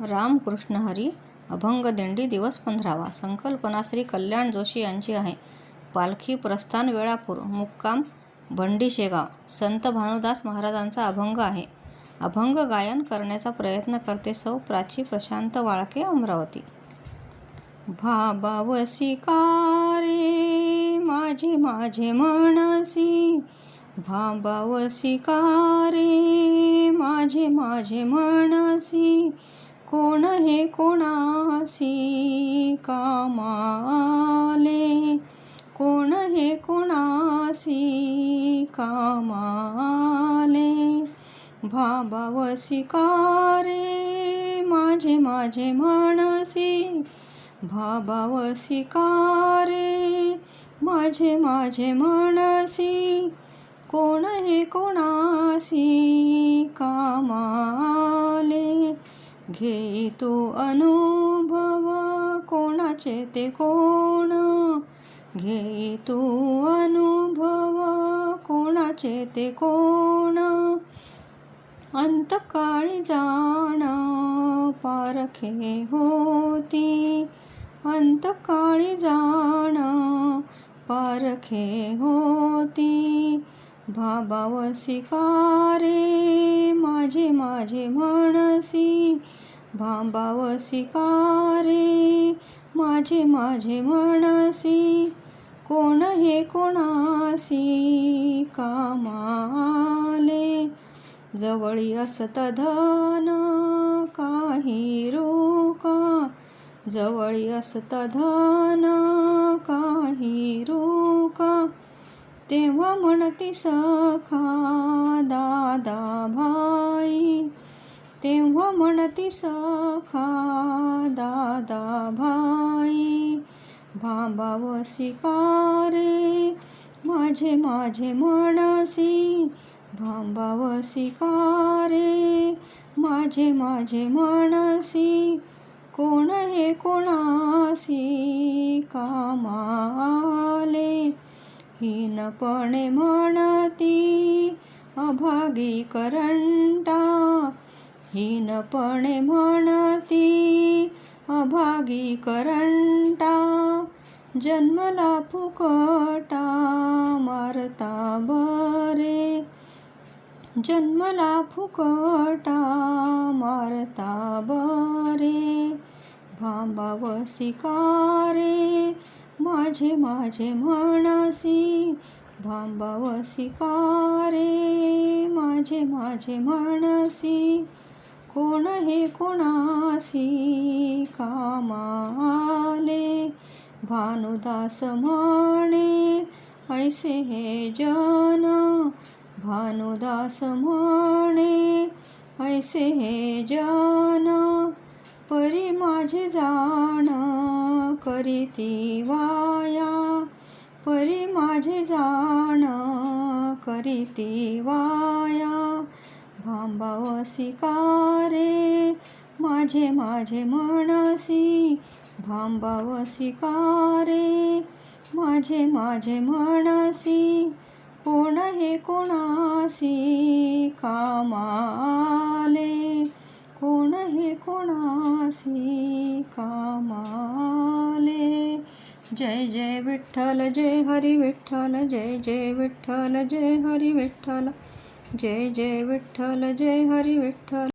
रामकृष्ण हरी अभंग दिंडी दिवस 15वा. संकल्पना श्री कल्याण जोशी यांची आहे. पालखी प्रस्थान वेळापूर, मुक्काम भंडी शेगाव. संत भानुदास महाराजांचा अभंग आहे. अभंग गायन करण्याचा प्रयत्न करते सौ प्राची प्रशांत वाळके, अमरावती. भाबावसी का रे माझे माझे मनसी, भाबावसी का रे माझे माझे मनसी, कोण हे कोणासी कामाले, कोण हे कोणासी कामाले. भाबावसी का रे माझे माझे मनसी, भाबावसी का रे माझे माझे मनसी, कोण हे कोणासी कामाले. घे तू अनुभव कोणाचे ते कोण, घे तू अनुभव कोणाचे ते कोण. अंतकाळी जाण पारखे होती, अंतकाळी जाण पारखे होती. भाबावसी का रे माझे माझे मनसी, भाबावसी का रे माझे माझे मनसी, कोण हे कोणासी कामाले. जवळी असत धन काही रुका, जवळी असत धन काही रुका, तेव्हा म्हणती सखा दादा भाई, तेव्हा म्हणती सखा दादा भाई. भाबावसी का रे माझे माझे मनसी, भाबावसी का रे माझे माझे मनसी, कोण हे कोणासी कामाले. हीनपणे म्हणती अभागी करंटा, हीनपणे म्हणती अभागी करंटा, जन्मला फुकटा मारता बरे, जन्मला फुकटा मारता बरे. भाबावसी का रे माझे माझे मनसी, भाबावसी का रे माझे माझे मनसी, कोण हे कोणासी कामाले. भानुदास म्हणे ऐसे हे जन, भानुदास म्हणे ऐसे हे जन, परी माझे जाण करीती वाया, परी माझे जाण करीती वाया. भाबावसी का रे माझे माझे मनसी, भाबावसी का रे माझे माझे मनसी, कोण हे कोणासी कामाले, कोण हे कोणासी कामाले. जय जय विठ्ठल जय हरी विठ्ठल, जय जय विठ्ठल जय हरी विठ्ठल, जय जय विठ्ठल जय हरी विठ्ठल.